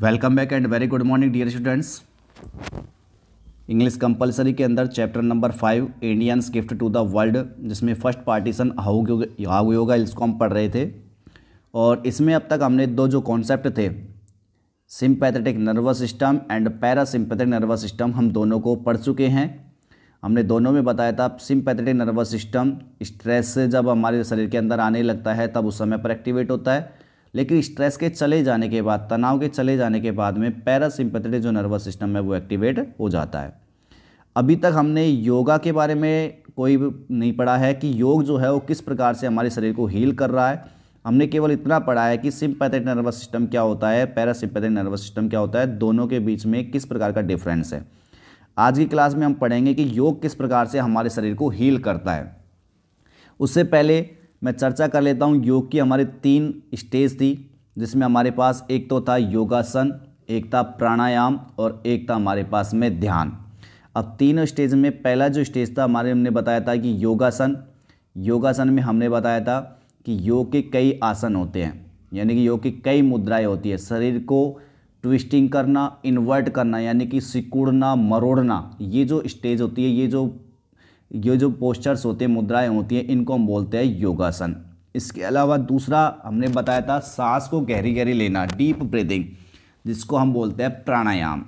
Welcome back and very good morning dear students. English compulsory के अंदर chapter number 5 Indians gift to the world, जिसमें first partition how yoga इसको हम पढ़ रहे थे। और इसमें अब तक हमने दो जो कॉन्सेप्ट थे, sympathetic nervous system and parasympathetic nervous system, हम दोनों को पढ़ चुके हैं। हमने दोनों में बताया था सिंपैथेटिक नर्वस सिस्टम स्ट्रेस से जब हमारे शरीर के अंदर आने लगता है तब उस समय पर एक्टिवेट होता है, लेकिन स्ट्रेस के चले जाने के बाद, तनाव के चले जाने के बाद में पैरासिम्पैथेटिक जो नर्वस सिस्टम है वो एक्टिवेट हो जाता है। अभी तक हमने योगा के बारे में कोई नहीं पढ़ा है कि योग जो है वो किस प्रकार से हमारे शरीर को हील कर रहा है। हमने केवल इतना पढ़ा है कि सिंपैथेटिक नर्वस सिस्टम क्या होता है, पैरासिम्पैथेटिक नर्वस सिस्टम क्या होता है, दोनों के बीच में किस प्रकार का डिफरेंस है। आज की क्लास में हम पढ़ेंगे कि योग किस प्रकार से हमारे शरीर को हील करता है। उससे पहले मैं चर्चा कर लेता हूँ। योग की हमारी 3 स्टेज थी, जिसमें हमारे पास एक तो था योगासन, एक था प्राणायाम और एक था हमारे पास में ध्यान। अब तीनों स्टेज में पहला जो स्टेज था हमने बताया था कि योगासन। योगासन में हमने बताया था कि योग के कई आसन होते हैं, यानी कि योग की कई मुद्राएं होती है। शरीर को ट्विस्टिंग करना, इन्वर्ट करना, यानी कि सिकुड़ना, मरोड़ना, ये जो स्टेज होती है, ये जो पोस्चर्स होते हैं, मुद्राएं होती हैं, इनको हम बोलते हैं योगासन। इसके अलावा दूसरा हमने बताया था सांस को गहरी गहरी लेना, डीप ब्रीदिंग, जिसको हम बोलते हैं प्राणायाम।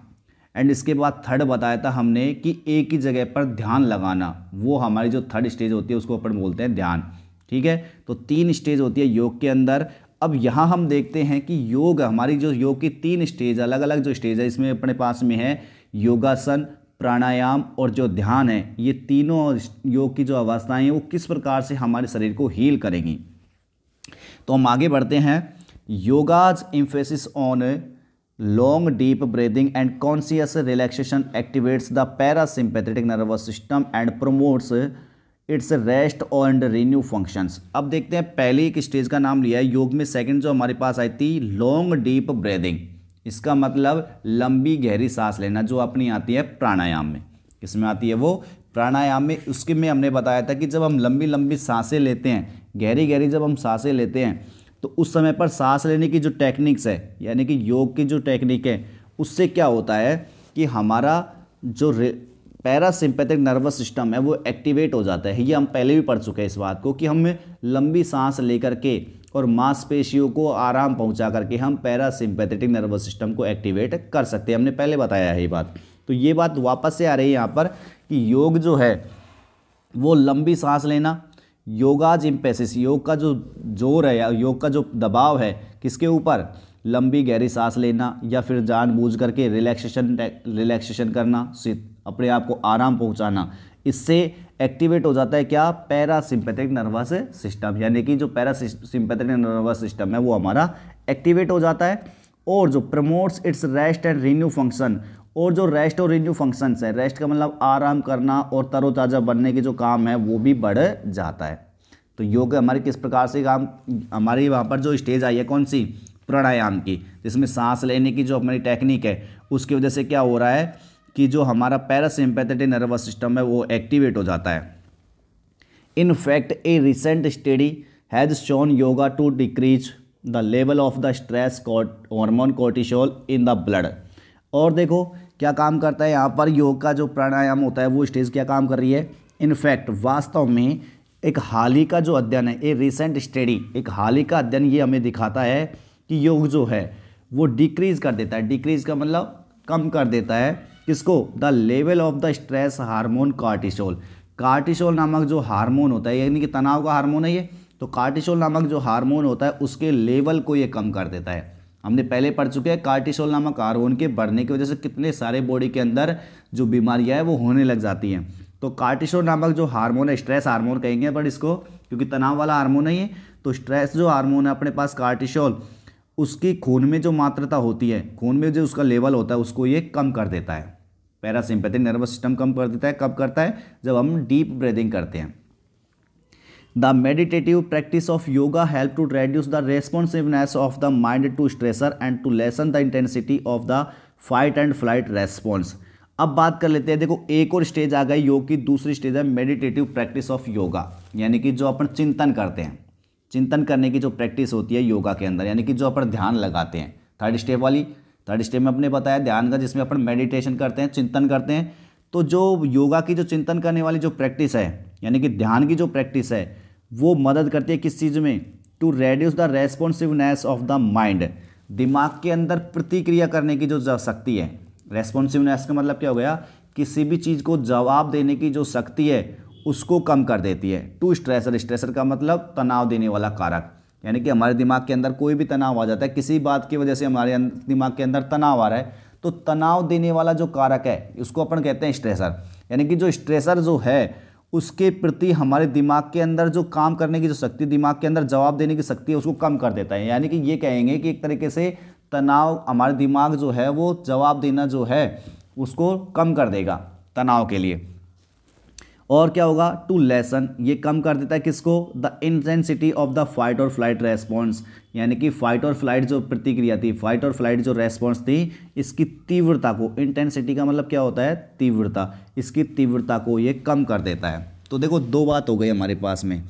एंड इसके बाद थर्ड बताया था हमने कि एक ही जगह पर ध्यान लगाना, वो हमारी जो थर्ड स्टेज होती है उसको अपन बोलते हैं ध्यान। ठीक है, तो 3 स्टेज होती है योग के अंदर। अब यहाँ हम देखते हैं कि योग, हमारी जो योग की 3 स्टेज, अलग अलग जो स्टेज है, इसमें अपने पास में है योगासन, प्राणायाम और जो ध्यान है, ये तीनों योग की जो अवस्थाएं हैं वो किस प्रकार से हमारे शरीर को हील करेंगी। तो हम आगे बढ़ते हैं। Yoga's emphasis on long deep breathing and conscious relaxation activates the parasympathetic nervous system and promotes its rest and renew functions. अब देखते हैं, पहले एक स्टेज का नाम लिया है योग में, सेकंड जो हमारे पास आई थी लॉन्ग डीप ब्रीदिंग, इसका मतलब लंबी गहरी सांस लेना, जो अपनी आती है प्राणायाम में। किसमें आती है वो? प्राणायाम में। उसके में हमने बताया था कि जब हम लंबी लंबी सांसें लेते हैं, गहरी गहरी जब हम सांसें लेते हैं, तो उस समय पर सांस लेने की जो टेक्निक्स है, यानी कि योग की जो टेक्निक है, उससे क्या होता है कि हमारा जो पैरासिम्पैथिक नर्वस सिस्टम है वो एक्टिवेट हो जाता है। ये हम पहले भी पढ़ चुके हैं इस बात को कि हम लंबी सांस लेकर के और मांसपेशियों को आराम पहुंचा करके हम पैरासिम्पैथेटिक नर्वस सिस्टम को एक्टिवेट कर सकते हैं। हमने पहले बताया है ये बात। तो ये बात वापस से आ रही है यहाँ पर कि योग जो है वो लंबी सांस लेना, योगाज इम्पेसिस, योग का जो जोर है या योग का जो दबाव है किसके ऊपर? लंबी गहरी सांस लेना, या फिर जानबूझ करके रिलैक्सेशन करना, अपने आप को आराम पहुंचाना, इससे एक्टिवेट हो जाता है क्या? पैरासिम्पैथिक नर्वस सिस्टम, यानी कि जो पैरासिम्पैथिक नर्वस सिस्टम है वो हमारा एक्टिवेट हो जाता है। और जो promotes its rest and renew function, और जो रेस्ट और रिन्यू फंक्शंस है, रेस्ट का मतलब आराम करना और तरोताज़ा बनने के जो काम है वो भी बढ़ जाता है। तो योग हमारे किस प्रकार से काम, हमारी वहाँ पर जो स्टेज आई है कौन सी? प्राणायाम की, जिसमें सांस लेने की जो हमारी टेक्निक है उसकी वजह से क्या हो रहा है कि जो हमारा पैरासिम्पैथेटिक नर्वस सिस्टम है वो एक्टिवेट हो जाता है। In fact a recent study has shown yoga to decrease the level of the stress hormone cortisol in the blood. और देखो क्या काम करता है यहाँ पर, योग का जो प्राणायाम होता है वो स्टेज क्या काम कर रही है? इनफैक्ट वास्तव में एक हाल ही का जो अध्ययन है, ए रिसेंट स्टडी, एक हाल ही का अध्ययन ये हमें दिखाता है कि योग जो है वो डिक्रीज कर देता है। डिक्रीज का मतलब कम कर देता है किसको? The level of the stress hormone cortisol. Cortisol नामक जो हार्मोन होता है, यानी कि तनाव का हार्मोन है ये, तो कार्टिसोल नामक जो हार्मोन होता है उसके लेवल को ये कम कर देता है। हमने पहले पढ़ चुके हैं कार्टिसोल नामक हार्मोन के बढ़ने की वजह से कितने सारे बॉडी के अंदर जो बीमारियां हैं वो होने लग जाती हैं। तो कार्टिसोल नामक जो हार्मोन है, स्ट्रेस हार्मोन कहेंगे बट इसको, क्योंकि तनाव वाला हार्मोन है ये, तो स्ट्रेस जो हार्मोन है अपने पास कार्टिसोल, उसकी खून में जो मात्रता होती है, खून में जो उसका लेवल होता है उसको ये कम कर देता है। पैरासिम्पैथिक नर्वस सिस्टम कम कर देता है। कब करता है? जब हम डीप ब्रीदिंग करते हैं। The meditative practice of yoga help to reduce the responsiveness of the mind to stressor and to lessen the intensity of the fight and flight response. अब बात कर लेते हैं, देखो एक और स्टेज आ गई योग की, दूसरी स्टेज है मेडिटेटिव प्रैक्टिस ऑफ योगा, यानी कि जो अपन चिंतन करते हैं, चिंतन करने की जो प्रैक्टिस होती है योगा के अंदर, यानी कि जो अपन ध्यान लगाते हैं। थर्ड स्टेप वाली थर्ड स्टेप में अपने बताया ध्यान का, जिसमें अपन मेडिटेशन करते हैं, चिंतन करते हैं। तो जो योगा की जो चिंतन करने वाली जो प्रैक्टिस है, यानी कि ध्यान की जो प्रैक्टिस है, वो मदद करती है किस चीज़ में, to reduce the responsiveness of the mind, दिमाग के अंदर प्रतिक्रिया करने की जो शक्ति है। रेस्पॉन्सिवनेस का मतलब क्या हो गया, किसी भी चीज़ को जवाब देने की जो शक्ति है उसको कम कर देती है। टू स्ट्रेसर, स्ट्रेसर का मतलब तनाव देने वाला कारक, यानी कि हमारे दिमाग के अंदर कोई भी तनाव आ जाता है, किसी बात की वजह से हमारे दिमाग के अंदर तनाव आ रहा है, तो तनाव देने वाला जो कारक है उसको अपन कहते हैं स्ट्रेसर। यानी कि जो स्ट्रेसर जो है उसके प्रति हमारे दिमाग के अंदर जो काम करने की जो शक्ति, दिमाग के अंदर जवाब देने की शक्ति है, उसको कम कर देता है। यानी कि ये कहेंगे कि एक तरीके से तनाव, हमारे दिमाग जो है वो जवाब देना जो है उसको कम कर देगा तनाव के लिए। और क्या होगा, टू लेसन, ये कम कर देता है किसको, the intensity of the fight और फ्लाइट रेस्पॉन्स, यानी कि फाइट और फ्लाइट जो प्रतिक्रिया थी, फाइट और फ्लाइट जो रेस्पॉन्स थी, इसकी तीव्रता को, इंटेंसिटी का मतलब क्या होता है, तीव्रता, इसकी तीव्रता को ये कम कर देता है। तो देखो दो बात हो गई हमारे पास में,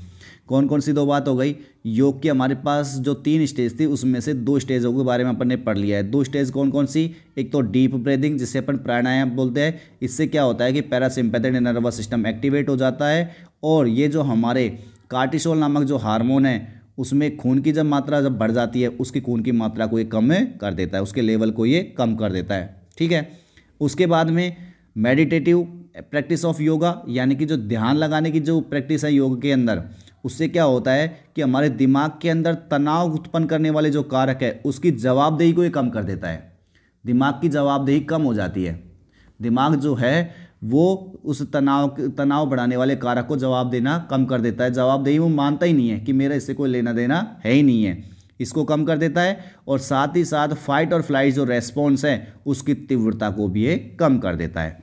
कौन कौन सी दो बात हो गई, योग की हमारे पास जो 3 स्टेज थी उसमें से 2 स्टेजों के बारे में अपन ने पढ़ लिया है। 2 स्टेज कौन कौन सी, एक तो डीप ब्रीदिंग जिसे अपन प्राणायाम बोलते हैं, इससे क्या होता है कि पैरासिम्पैथिक नर्वस सिस्टम एक्टिवेट हो जाता है, और ये जो हमारे कार्टिसोल नामक जो हार्मोन है उसमें खून की जब मात्रा जब बढ़ जाती है, उसकी खून की मात्रा को ये कम कर देता है, उसके लेवल को ये कम कर देता है। ठीक है, उसके बाद में मेडिटेटिव प्रैक्टिस ऑफ योगा, यानी कि जो ध्यान लगाने की जो प्रैक्टिस है योग के अंदर, उससे क्या होता है कि हमारे दिमाग के अंदर तनाव उत्पन्न करने वाले जो कारक है उसकी जवाबदेही को ये कम कर देता है। दिमाग की जवाबदेही कम हो जाती है, दिमाग जो है वो उस तनाव बढ़ाने वाले कारक को जवाब देना कम कर देता है। जवाबदेही वो मानता ही नहीं है कि मेरा इससे कोई लेना देना है ही नहीं है, इसको कम कर देता है। और साथ ही साथ फाइट और फ्लाइट जो रेस्पॉन्स है उसकी तीव्रता को भी ये कम कर देता है।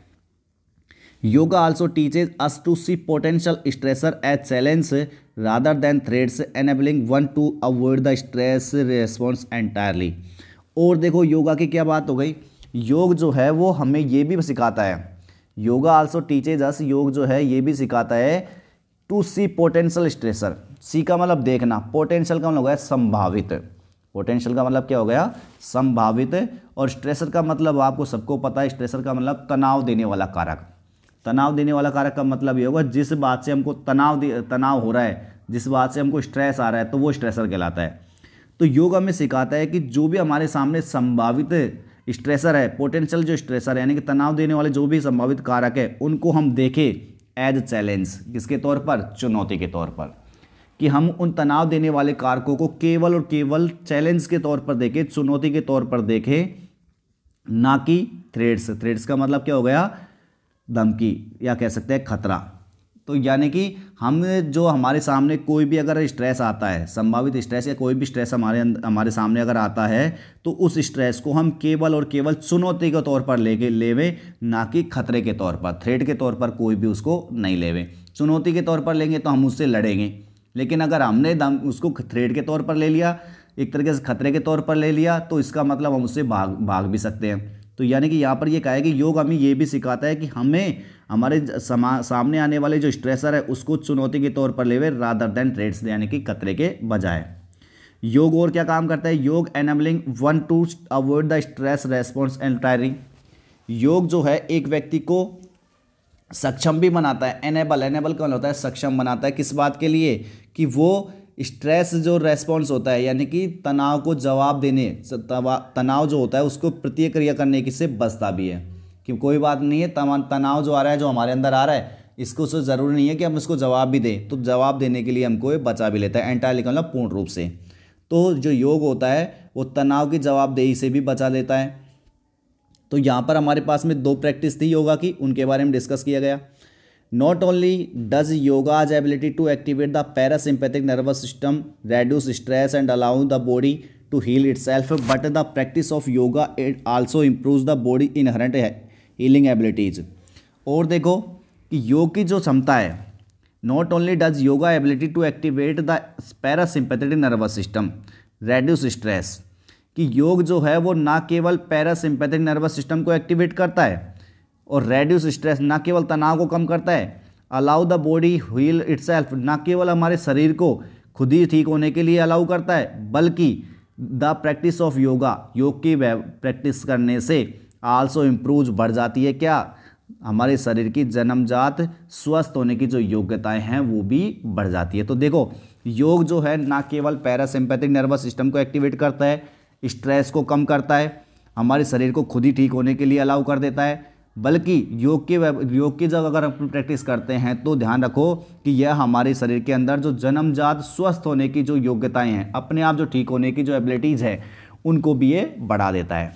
Yoga also teaches us to see potential stressor as challenge rather than threats, enabling one to avoid the stress response entirely। और देखो योगा की क्या बात हो गई, योग जो है वो हमें ये भी सिखाता है, योगा also teaches us, योग जो है ये भी सिखाता है टू सी पोटेंशियल स्ट्रेसर। सी का मतलब देखना, पोटेंशियल का मतलब हो गया संभावित, पोटेंशियल का मतलब क्या हो गया, संभावित, और स्ट्रेसर का मतलब आपको सबको पता है, स्ट्रेसर का मतलब तनाव देने वाला कारक। तनाव देने वाला कारक का मतलब ये होगा जिस बात से हमको तनाव हो रहा है, जिस बात से हमको स्ट्रेस आ रहा है, तो वो स्ट्रेसर कहलाता है। तो योग हमें सिखाता है कि जो भी हमारे सामने संभावित स्ट्रेसर है, पोटेंशियल जो स्ट्रेसर है, यानी कि तनाव देने वाले जो भी संभावित कारक है, उनको हम देखें एज चैलेंज, किसके तौर पर, चुनौती के तौर पर, कि हम उन तनाव देने वाले कारकों को केवल और केवल चैलेंज के तौर पर देखें, चुनौती के तौर पर देखें, ना कि थ्रेट्स। थ्रेट्स का मतलब क्या हो गया, धमकी, या कह सकते हैं खतरा। तो यानी कि हम जो हमारे सामने कोई भी अगर स्ट्रेस आता है, संभावित स्ट्रेस या कोई भी स्ट्रेस हमारे सामने अगर आता है, तो उस स्ट्रेस को हम केवल और केवल चुनौती के तौर पर लेवें, ना कि खतरे के तौर पर, थ्रेट के तौर पर कोई भी उसको नहीं लेवें। चुनौती के तौर पर लेंगे तो हम उससे लड़ेंगे, लेकिन अगर हमने उसको थ्रेट के तौर पर ले लिया, एक तरीके से खतरे के तौर पर ले लिया, तो इसका मतलब हम उससे भाग भी सकते हैं। तो यानी कि यहाँ पर ये कहा है कि योग हमें ये भी सिखाता है कि हमें हमारे सामने आने वाले जो स्ट्रेसर है उसको चुनौती के तौर पर लेवे, रादर देन थ्रेट्स, यानी कि खतरे के बजाय। योग और क्या काम करता है, योग enabling one two avoid the stress response entirely. योग जो है एक व्यक्ति को सक्षम भी बनाता है, एनेबल का मतलब होता है सक्षम बनाता है, किस बात के लिए, कि वो स्ट्रेस जो रेस्पॉन्स होता है, यानी कि तनाव को जवाब देने, तनाव जो होता है उसको प्रतिक्रिया करने की से बचता भी है, कि कोई बात नहीं है, तनाव जो आ रहा है, जो हमारे अंदर आ रहा है, इसको तो ज़रूरी नहीं है कि हम इसको जवाब भी दें, तो जवाब देने के लिए हमको ये बचा भी लेता है, एंटायरली का मतलब पूर्ण रूप से। तो जो योग होता है वो तनाव की जवाबदेही से भी बचा लेता है। तो यहाँ पर हमारे पास में 2 प्रैक्टिस थी योगा की, उनके बारे में डिस्कस किया गया। Not only does yoga's ability to activate the parasympathetic nervous system reduce stress and allow the body to heal itself, but the practice of yoga it also improves the body inherent healing abilities। और देखो कि योग की जो क्षमता है, not only does yoga ability to activate the parasympathetic nervous system reduce stress, कि योग जो है वो ना केवल पैरासिम्पैथिक नर्वस सिस्टम को एक्टिवेट करता है और रेड्यूस स्ट्रेस, ना केवल तनाव को कम करता है, allow the body heal itself, ना केवल हमारे शरीर को खुद ही ठीक होने के लिए अलाउ करता है, बल्कि द प्रैक्टिस ऑफ योगा, योग की प्रैक्टिस करने से आल्सो इम्प्रूव, बढ़ जाती है क्या, हमारे शरीर की जन्मजात स्वस्थ होने की जो योग्यताएं हैं वो भी बढ़ जाती है। तो देखो योग जो है ना केवल पैरासिम्पैथिक नर्वस सिस्टम को एक्टिवेट करता है, स्ट्रेस को कम करता है, हमारे शरीर को खुद ही ठीक होने के लिए अलाउ कर देता है, बल्कि योग की जब अगर हम प्रैक्टिस करते हैं तो ध्यान रखो कि यह हमारे शरीर के अंदर जो जन्मजात स्वस्थ होने की जो योग्यताएं हैं, अपने आप जो ठीक होने की जो एबिलिटीज़ है, उनको भी ये बढ़ा देता है।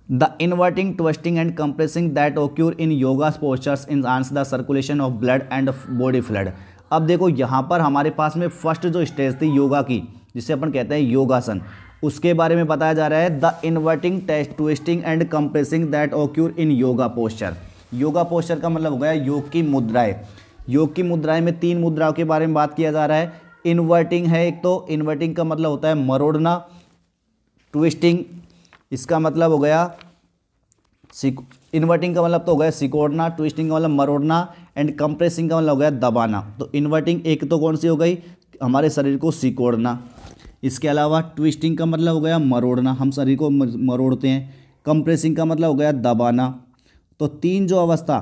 The inverting, twisting and compressing that occur in yoga postures enhance the circulation of blood and body fluid. अब देखो यहाँ पर हमारे पास में फर्स्ट जो स्टेज थी योगा की, जिसे अपन कहते हैं योगासन, उसके बारे में बताया जा रहा है the inverting, twisting and compressing that occur in yoga posture. Yoga posture का मतलब हो गया योग की मुद्राएं। योग की मुद्राएं में 3 मुद्राओं के बारे में बात किया जा रहा है। इन्वर्टिंग है एक, तो इन्वर्टिंग का मतलब होता है मरोड़ना, ट्विस्टिंग इसका मतलब हो गया इन्वर्टिंग का मतलब तो हो गया सिकोड़ना, ट्विस्टिंग का मतलब मरोड़ना, एंड कंप्रेसिंग का मतलब हो गया दबाना। तो इन्वर्टिंग एक तो कौन सी हो गई, हमारे शरीर को सिकोड़ना। इसके अलावा ट्विस्टिंग का मतलब हो गया मरोड़ना, हम शरीर को मरोड़ते हैं। कंप्रेसिंग का मतलब हो गया दबाना। तो 3 जो अवस्था,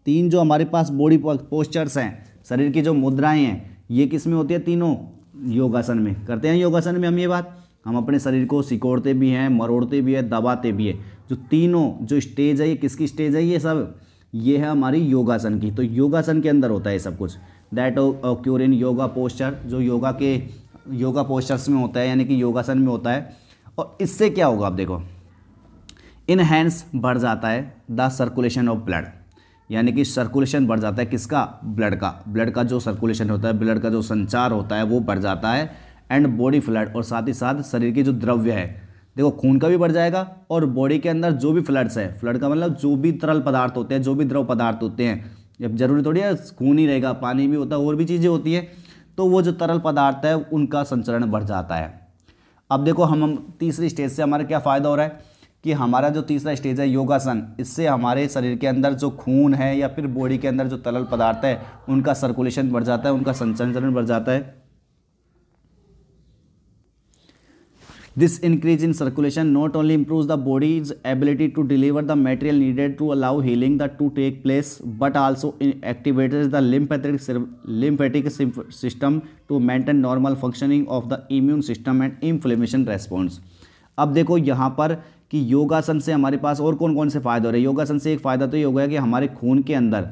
3 जो हमारे पास बॉडी पोस्चर्स हैं, शरीर की जो मुद्राएं हैं, ये किस में होती है, तीनों योगासन में करते हैं। योगासन में हम ये बात, हम अपने शरीर को सिकोड़ते भी हैं, मरोड़ते भी हैं, दबाते भी हैं। जो तीनों जो स्टेज है, ये किसकी स्टेज है, ये सब ये है हमारी योगासन की। तो योगासन के अंदर होता है सब कुछ। That occur in yoga posture, जो योगा पोस्चर्स में होता है, यानी कि योगासन में होता है। और इससे क्या होगा, आप देखो इनहैंस, बढ़ जाता है द सर्कुलेशन ऑफ ब्लड, यानी कि सर्कुलेशन बढ़ जाता है किसका, ब्लड का जो सर्कुलेशन होता है, ब्लड का जो संचार होता है वो बढ़ जाता है। एंड बॉडी फ्लूइड, और साथ ही साथ शरीर की जो द्रव्य है, देखो खून का भी बढ़ जाएगा, और बॉडी के अंदर जो भी फ्लड्स है, फ्लड का मतलब जो भी तरल पदार्थ होते हैं, जो भी द्रव पदार्थ होते हैं, जब जरूरी थोड़ी है खून ही रहेगा, पानी भी होता है, और भी चीज़ें होती है, तो वो जो तरल पदार्थ है उनका संचरण बढ़ जाता है। अब देखो हम तीसरी स्टेज से हमारा क्या फ़ायदा हो रहा है कि हमारा जो तीसरा स्टेज है योगासन, इससे हमारे शरीर के अंदर जो खून है या फिर बॉडी के अंदर जो तरल पदार्थ है उनका सर्कुलेशन बढ़ जाता है, उनका संचरण बढ़ जाता है। This increase in circulation not only improves the body's ability to deliver the material needed to allow healing to take place, but also activates the lymphatic system to maintain normal functioning of the immune system and inflammation response. अब देखो यहाँ पर कि योगासन से हमारे पास और कौन कौन से फ़ायदे हो रहे हैं। योगासन से एक फ़ायदा तो ये हो गया कि हमारे खून के अंदर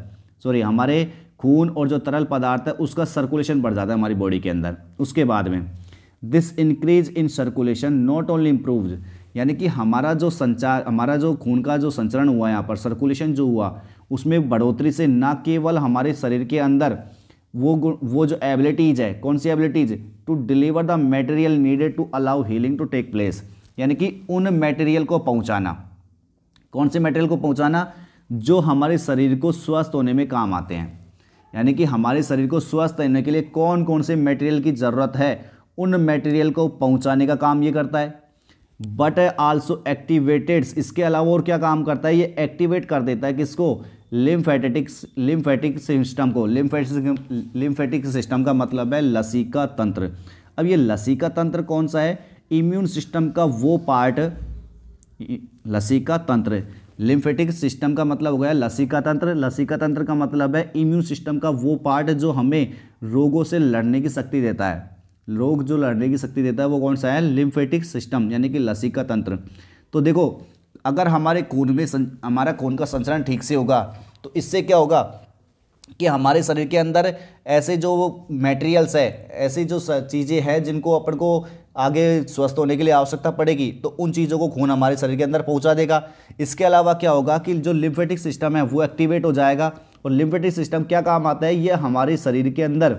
हमारे खून और जो तरल पदार्थ है उसका सर्कुलेशन बढ़ जाता है हमारी बॉडी के अंदर। उसके बाद में this increase in circulation not only improves, यानी कि हमारा जो संचार, हमारा जो खून का जो संचरण हुआ यहाँ पर, सर्कुलेशन जो हुआ, उसमें बढ़ोतरी से ना केवल हमारे शरीर के अंदर वो जो एबिलिटीज़ है, कौन सी abilities, to deliver the material needed to allow healing to take place, यानी कि उन मटेरियल को पहुँचाना, कौन से मटेरियल को पहुँचाना, जो हमारे शरीर को स्वस्थ होने में काम आते हैं। यानी कि हमारे शरीर को स्वस्थ होने के लिए कौन कौन से मटेरियल की ज़रूरत है, उन मटेरियल को पहुंचाने का काम ये करता है। बट आल्सो एक्टिवेटेड्स, इसके अलावा और क्या काम करता है, ये एक्टिवेट कर देता है किसको, लिम्फेटिक सिस्टम को। लिम्फेटिक सिस्टम का मतलब है लसीका तंत्र। अब ये लसीका तंत्र कौन सा है, इम्यून सिस्टम का वो पार्ट, लसीका तंत्र, लिम्फेटिक सिस्टम का मतलब हो गया लसीका तंत्र। लसीका तंत्र का मतलब है इम्यून सिस्टम का वो पार्ट जो हमें रोगों से लड़ने की शक्ति देता है। रोग जो लड़ने की शक्ति देता है वो कौन सा है, लिम्फेटिक सिस्टम, यानी कि लसीका तंत्र। तो देखो अगर हमारे खून में हमारा खून का संचरण ठीक से होगा तो इससे क्या होगा कि हमारे शरीर के अंदर ऐसे जो मटेरियल्स है, ऐसी जो चीज़ें हैं जिनको अपन को आगे स्वस्थ होने के लिए आवश्यकता पड़ेगी, तो उन चीज़ों को खून हमारे शरीर के अंदर पहुंचा देगा। इसके अलावा क्या होगा कि जो लिम्फेटिक सिस्टम है वो एक्टिवेट हो जाएगा। और लिम्फेटिक सिस्टम क्या काम आता है, ये हमारे शरीर के अंदर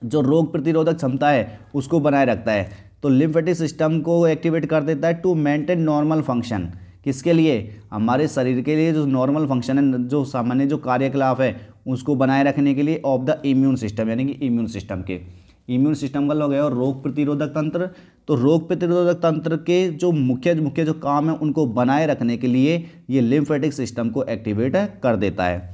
जो रोग प्रतिरोधक क्षमता है उसको बनाए रखता है। तो लिम्फेटिक सिस्टम को एक्टिवेट कर देता है टू मेंटेन नॉर्मल फंक्शन, किसके लिए, हमारे शरीर के लिए जो नॉर्मल फंक्शन है, जो सामान्य जो कार्यकलाप है उसको बनाए रखने के लिए ऑफ द इम्यून सिस्टम, यानी कि इम्यून सिस्टम के। इम्यून सिस्टम का लोग है और रोग प्रतिरोधक तंत्र। तो रोग प्रतिरोधक तंत्र के जो मुख्य जो काम है उनको बनाए रखने के लिए ये लिम्फेटिक सिस्टम को एक्टिवेट कर देता है।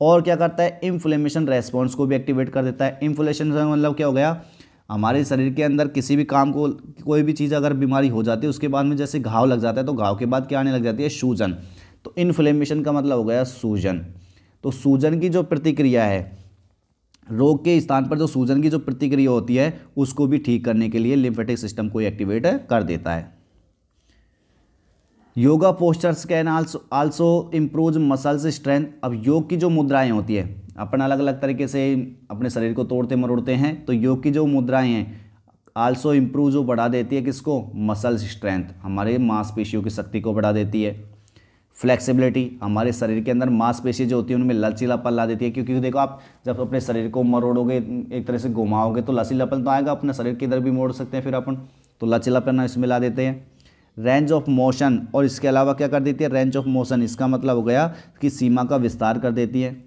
और क्या करता है, इन्फ्लेमेशन रेस्पॉन्स को भी एक्टिवेट कर देता है। इन्फ्लेमेशन मतलब क्या हो गया, हमारे शरीर के अंदर किसी भी काम को, कोई भी चीज़ अगर बीमारी हो जाती है उसके बाद में जैसे घाव लग जाता है तो घाव के बाद क्या आने लग जाती है, सूजन। तो इन्फ्लेमेशन का मतलब हो गया सूजन। तो सूजन की जो प्रतिक्रिया है, रोग के स्थान पर जो सूजन की जो प्रतिक्रिया होती है उसको भी ठीक करने के लिए लिम्फेटिक सिस्टम को एक्टिवेट कर देता है। Yoga postures can also improve muscles strength. अब योग की जो मुद्राएं होती है, अपन अलग अलग तरीके से अपने शरीर को तोड़ते मरोड़ते हैं, तो योग की जो मुद्राएं हैं आल्सो इम्प्रूव, जो बढ़ा देती है किसको, मसल्स स्ट्रेंथ, हमारे मांसपेशियों की शक्ति को बढ़ा देती है। फ्लेक्सिबिलिटी, हमारे शरीर के अंदर मांसपेशी जो होती है उनमें लचीलापन ला देती है, क्योंकि देखो आप जब अपने शरीर को मरोड़ोगे, एक तरह से घुमाओगे तो लचीलापन तो आएगा, अपने शरीर किधर भी मोड़ सकते हैं फिर अपन, तो लचीलापन इसमें ला देते हैं। रेंज ऑफ मोशन, और इसके अलावा क्या कर देती है, रेंज ऑफ मोशन, इसका मतलब हो गया कि सीमा का विस्तार कर देती है।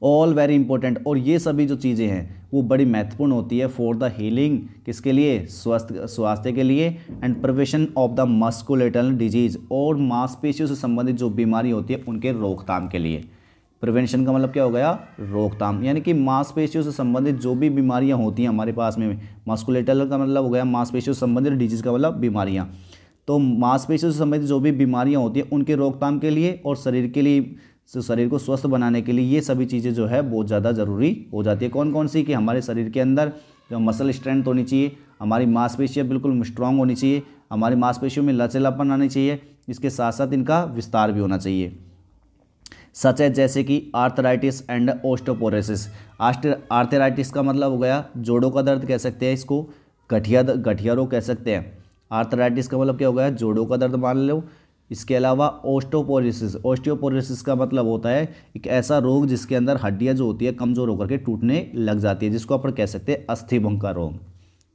ऑल वेरी इंपॉर्टेंट, और ये सभी जो चीज़ें हैं वो बड़ी महत्वपूर्ण होती है फॉर द हीलिंग, किसके लिए, स्वास्थ्य के लिए, and prevention of the musculoskeletal disease, और मांसपेशियों से संबंधित जो बीमारी होती है उनके रोकथाम के लिए। प्रिवेंशन का मतलब क्या हो गया, रोकथाम, यानी कि मांसपेशियों से संबंधित जो भी बीमारियां होती हैं हमारे पास में, मस्कुलेटल का मतलब हो गया मांसपेशियों से संबंधित, डिजीज का मतलब बीमारियां, तो मांसपेशियों से संबंधित जो भी बीमारियां होती हैं उनके रोकथाम के लिए और शरीर के लिए, शरीर को स्वस्थ बनाने के लिए ये सभी चीज़ें जो है बहुत ज़्यादा ज़रूरी हो जाती है। कौन कौन सी, कि हमारे शरीर के अंदर जो मसल स्ट्रेंथ होनी चाहिए, हमारी मांसपेशियाँ बिल्कुल स्ट्रांग होनी चाहिए, हमारी मांसपेशियों में लचीलापन आनी चाहिए, इसके साथ साथ इनका विस्तार भी होना चाहिए। सच है जैसे कि आर्थराइटिस एंड ओस्टोपोरोसिस। आर्थराइटिस का मतलब हो गया जोड़ों का दर्द कह सकते हैं, इसको गठिया रोग कह सकते हैं। आर्थराइटिस का मतलब क्या हो गया, जोड़ों का दर्द मान लो। इसके अलावा ओस्टियोपोरोसिस का मतलब होता है एक ऐसा रोग जिसके अंदर हड्डियां जो होती है कमज़ोर होकर के टूटने लग जाती है, जिसको अपन कह सकते हैं अस्थिभंग का रोग।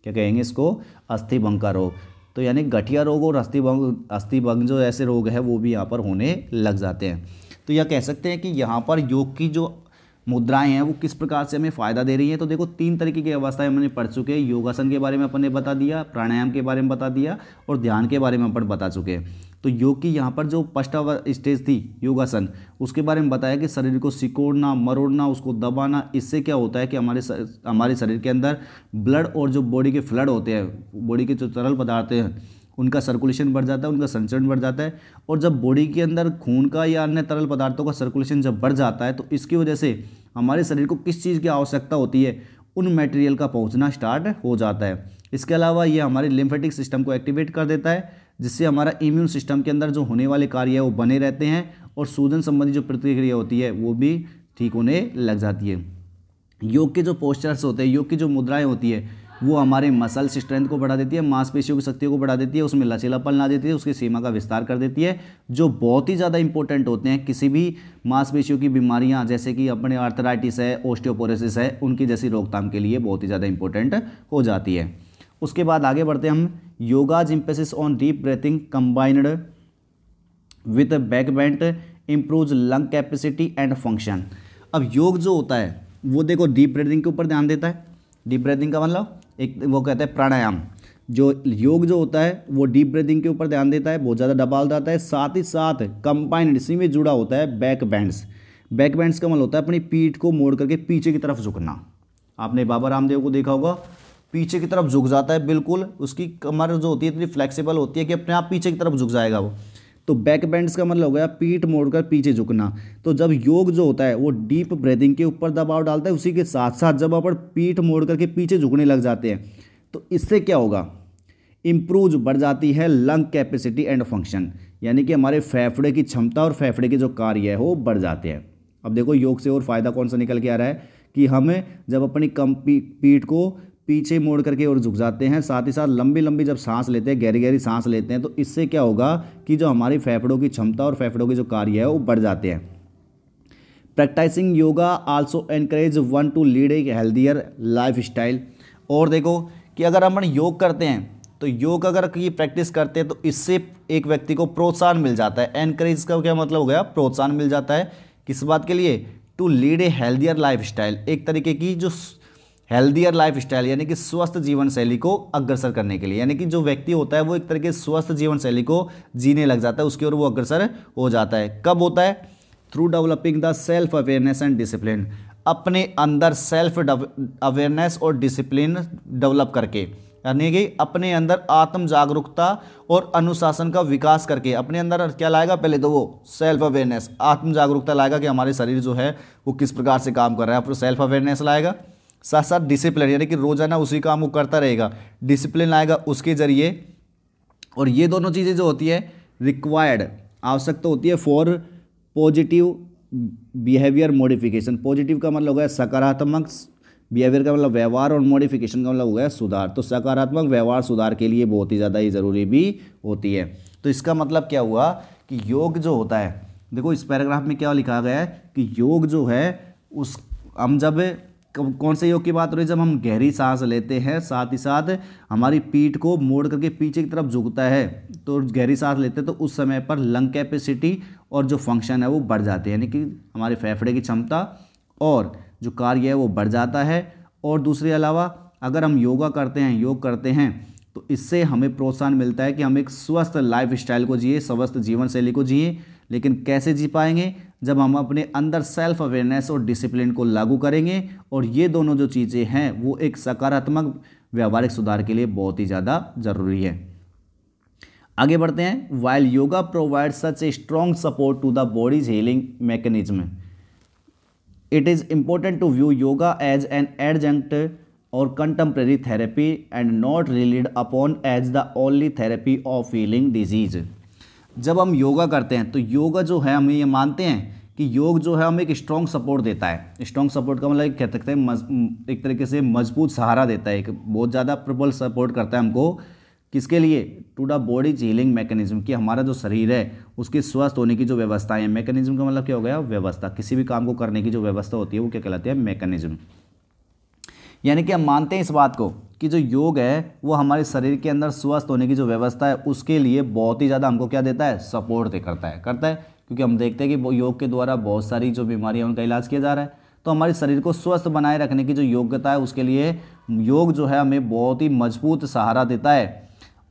क्या कहेंगे इसको, अस्थिभंग का रोग। तो यानी गठिया रोग और अस्थिभंग जो ऐसे रोग है वो भी यहाँ पर होने लग जाते हैं। तो यह कह सकते हैं कि यहाँ पर योग की जो मुद्राएं हैं वो किस प्रकार से हमें फ़ायदा दे रही हैं। तो देखो 3 तरीके की अवस्थाएं हमने पढ़ चुके हैं, योगासन के बारे में अपन ने बता दिया, प्राणायाम के बारे में बता दिया और ध्यान के बारे में अपन बता चुके हैं। तो योग की यहाँ पर जो फर्स्ट स्टेज थी योगासन, उसके बारे में बताया कि शरीर को सिकोड़ना, मरोड़ना, उसको दबाना, इससे क्या होता है कि हमारे शरीर के अंदर ब्लड और जो बॉडी के फ्लड होते हैं, बॉडी के जो तरल पदार्थ हैं उनका सर्कुलेशन बढ़ जाता है, उनका संचरण बढ़ जाता है। और जब बॉडी के अंदर खून का या अन्य तरल पदार्थों का सर्कुलेशन जब बढ़ जाता है तो इसकी वजह से हमारे शरीर को किस चीज़ की आवश्यकता होती है, उन मटेरियल का पहुंचना स्टार्ट हो जाता है। इसके अलावा ये हमारे लिम्फेटिक सिस्टम को एक्टिवेट कर देता है, जिससे हमारा इम्यून सिस्टम के अंदर जो होने वाले कार्य है वो बने रहते हैं और सूजन संबंधी जो प्रतिक्रिया होती है वो भी ठीक होने लग जाती है। योग के जो पोस्चर्स होते हैं, योग की जो मुद्राएं होती है वो हमारे मसल्स स्ट्रेंथ को बढ़ा देती है, मांसपेशियों की शक्ति को बढ़ा देती है, उसमें लचीलापन ला देती है, उसकी सीमा का विस्तार कर देती है, जो बहुत ही ज़्यादा इंपॉर्टेंट होते हैं किसी भी मांसपेशियों की बीमारियां, जैसे कि अपने आर्थराइटिस है, ओस्टियोपोरोसिस है, उनकी जैसी रोकथाम के लिए बहुत ही ज़्यादा इंपॉर्टेंट हो जाती है। उसके बाद आगे बढ़ते हैं हम, yoga's emphasis on deep breathing combined with back bent improves lung capacity and function. अब योग जो होता है वो देखो डीप ब्रीथिंग के ऊपर ध्यान देता है। डीप ब्रीथिंग का मतलब एक वो कहते हैं प्राणायाम। जो योग जो होता है वो डीप ब्रीथिंग के ऊपर ध्यान देता है, बहुत ज़्यादा दबाव डालता है, साथ ही साथ कंबाइंड इसी में जुड़ा होता है बैक बेंड्स। बैक बेंड्स का मतलब होता है अपनी पीठ को मोड़ करके पीछे की तरफ झुकना। आपने बाबा रामदेव को देखा होगा, पीछे की तरफ झुक जाता है बिल्कुल, उसकी कमर जो होती है इतनी फ्लेक्सिबल होती है कि अपने आप पीछे की तरफ झुक जाएगा वो। तो बैक बेंड्स का मतलब हो गया पीठ मोड़कर पीछे झुकना। तो जब योग जो होता है वो डीप ब्रीथिंग के ऊपर दबाव डालता है, उसी के साथ साथ जब अपन पीठ मोड़ करके पीछे झुकने लग जाते हैं तो इससे क्या होगा, इम्प्रूव बढ़ जाती है लंग कैपेसिटी एंड फंक्शन, यानी कि हमारे फेफड़े की क्षमता और फेफड़े के जो कार्य है वो बढ़ जाते हैं। अब देखो योग से और फायदा कौन सा निकल के आ रहा है कि हमें जब अपनी पीठ को पीछे मोड़ करके और झुक जाते हैं, साथ ही साथ लंबी लंबी जब सांस लेते हैं, गहरी गहरी सांस लेते हैं, तो इससे क्या होगा कि जो हमारी फेफड़ों की क्षमता और फेफड़ों के जो कार्य है वो बढ़ जाते हैं। Practising yoga also encourage one to lead a healthier life style. और देखो कि अगर हम योग करते हैं तो योग अगर की प्रैक्टिस करते हैं तो इससे एक व्यक्ति को प्रोत्साहन मिल जाता है। एनकरेज का क्या मतलब हो गया, प्रोत्साहन मिल जाता है किस बात के लिए, to lead a healthier life style, एक तरीके की जो हेल्दियर लाइफ स्टाइल यानी कि स्वस्थ जीवन शैली को अग्रसर करने के लिए, यानी कि जो व्यक्ति होता है वो एक तरीके से स्वस्थ जीवन शैली को जीने लग जाता है, उसकी ओर वो अग्रसर हो जाता है। कब होता है, through developing the self awareness and discipline. अपने अंदर सेल्फ अवेयरनेस और डिसिप्लिन डेवलप करके, यानी कि अपने अंदर आत्म जागरूकता और अनुशासन का विकास करके अपने अंदर क्या लाएगा, पहले तो वो सेल्फ अवेयरनेस, आत्म जागरूकता लाएगा कि हमारे शरीर जो है वो किस प्रकार से काम कर रहा है, फिर सेल्फ अवेयरनेस लाएगा, साथ साथ डिसिप्लिन यानी कि रोजाना उसी काम को करता रहेगा, डिसिप्लिन लाएगा उसके जरिए। और ये दोनों चीज़ें जो होती है रिक्वायर्ड, आवश्यकता होती है for positive behaviour modification. Positive का मतलब हो गया सकारात्मक, बिहेवियर का मतलब व्यवहार, और मॉडिफिकेशन का मतलब हो गया सुधार। तो सकारात्मक व्यवहार सुधार के लिए बहुत ही ज़्यादा ही ज़रूरी भी होती है। तो इसका मतलब क्या हुआ कि योग जो होता है, देखो इस पैराग्राफ में क्या लिखा गया है कि योग जो है उस हम जब कौन से योग की बात हो रही है, जब हम गहरी सांस लेते हैं, साथ ही साथ हमारी पीठ को मोड़ करके पीछे की तरफ झुकता है, तो गहरी सांस लेते हैं तो उस समय पर लंग कैपेसिटी और जो फंक्शन है वो बढ़ जाते हैं, यानी कि हमारे फेफड़े की क्षमता और जो कार्य है वो बढ़ जाता है। और दूसरे अलावा अगर हम योग करते हैं तो इससे हमें प्रोत्साहन मिलता है कि हम एक स्वस्थ लाइफ स्टाइल को जिए, स्वस्थ जीवन शैली को जिए। लेकिन कैसे जी पाएंगे, जब हम अपने अंदर सेल्फ अवेयरनेस और डिसिप्लिन को लागू करेंगे, और ये दोनों जो चीज़ें हैं वो एक सकारात्मक व्यावहारिक सुधार के लिए बहुत ही ज़्यादा ज़रूरी है। आगे बढ़ते हैं। While yoga provide such a strong support to the body's healing mechanism, it is important to view yoga as an adjunct और contemporary therapy and not relied upon as the only therapy of healing disease. जब हम योगा करते हैं तो योगा जो है, हम ये मानते हैं कि योग जो है हमें एक स्ट्रॉन्ग सपोर्ट देता है। स्ट्रॉन्ग सपोर्ट का मतलब कह सकते हैं एक तरीके से मजबूत सहारा देता है, एक बहुत ज़्यादा प्रबल सपोर्ट करता है हमको। किसके लिए? To the body healing mechanism, कि हमारा जो शरीर है उसके स्वस्थ होने की जो व्यवस्था है। मैकेनिज्म का मतलब क्या हो गया? व्यवस्था। किसी भी काम को करने की जो व्यवस्था होती है वो क्या कहलाती है? मैकेनिज्म। यानी कि हम मानते हैं इस बात को कि जो योग है वो हमारे शरीर के अंदर स्वस्थ होने की जो व्यवस्था है उसके लिए बहुत ही ज़्यादा हमको क्या देता है? सपोर्ट करता है। क्योंकि हम देखते हैं कि योग के द्वारा बहुत सारी जो बीमारियां उनका इलाज किया जा रहा है। तो हमारे शरीर को स्वस्थ बनाए रखने की जो योग्यता है उसके लिए योग जो है हमें बहुत ही मजबूत सहारा देता है।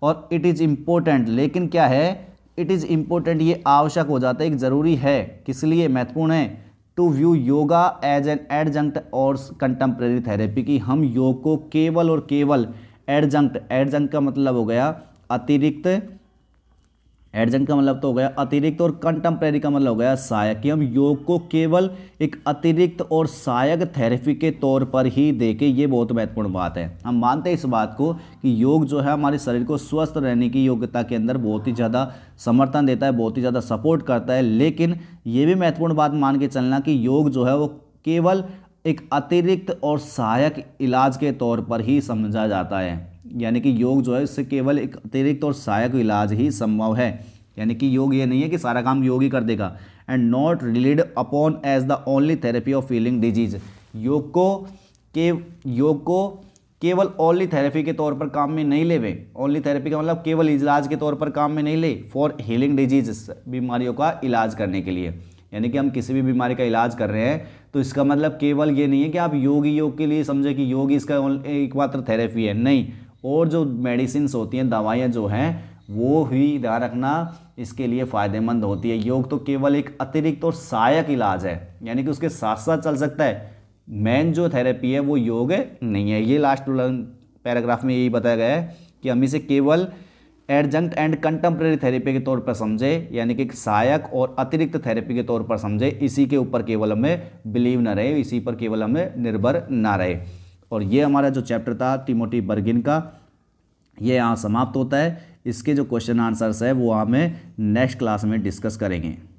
और इट इज़ इम्पोर्टेंट, लेकिन क्या है? इट इज़ इम्पोर्टेंट, ये आवश्यक हो जाता है, एक ज़रूरी है। किस लिए महत्वपूर्ण है? To view yoga as an adjunct और कंटेम्प्रेरी थेरेपी, की हम योग को केवल और केवल एडजंक्ट का मतलब हो गया अतिरिक्त, एडजंक्ट का मतलब तो हो गया अतिरिक्त, और कंटेम्प्रेरी का मतलब हो गया सहायक, कि हम योग को केवल एक अतिरिक्त और सहायक थेरेपी के तौर पर ही देखें। ये बहुत महत्वपूर्ण बात है। हम मानते हैं इस बात को कि योग जो है हमारे शरीर को स्वस्थ रहने की योग्यता के अंदर बहुत ही ज़्यादा समर्थन देता है, बहुत ही ज़्यादा सपोर्ट करता है। लेकिन ये भी महत्वपूर्ण बात मान के चलना कि योग जो है वो केवल एक अतिरिक्त और सहायक इलाज के तौर पर ही समझा जाता है। यानी कि योग जो है इससे केवल एक अतिरिक्त और सहायक इलाज ही संभव है। यानी कि योग ये नहीं है कि सारा काम योग ही कर देगा। And not relied upon as the only therapy of healing disease, योग को केवल ओनली थेरेपी के तौर पर काम में नहीं लेवे। ओनली थेरेपी का मतलब केवल इलाज के तौर पर काम में नहीं ले, फॉर हीलिंग डिजीज, बीमारियों का इलाज करने के लिए। यानी कि हम किसी भी बीमारी का इलाज कर रहे हैं तो इसका मतलब केवल ये नहीं है कि आप योग के लिए समझे कि योग इसका एकमात्र थेरेपी है, नहीं। और जो मेडिसिन होती हैं, दवाइयाँ जो हैं, वो भी ध्यान रखना इसके लिए फ़ायदेमंद होती है। योग तो केवल एक अतिरिक्त और सहायक इलाज है, यानी कि उसके साथ साथ चल सकता है। मेन जो थेरेपी है वो योग नहीं है। ये लास्ट पैराग्राफ में यही बताया गया है कि हम इसे केवल एडजंक्ट एंड कंटेम्प्रेरी थेरेपी के तौर पर समझे, यानी कि एक सहायक और अतिरिक्त थेरेपी के तौर पर समझे। इसी के ऊपर केवल हमें बिलीव न रहे, इसी पर केवल हमें निर्भर ना रहे। और ये हमारा जो चैप्टर था टिमोथी बर्गिन का, ये यहाँ समाप्त होता है। इसके जो क्वेश्चन आंसर्स है वो हमें नेक्स्ट क्लास में डिस्कस करेंगे।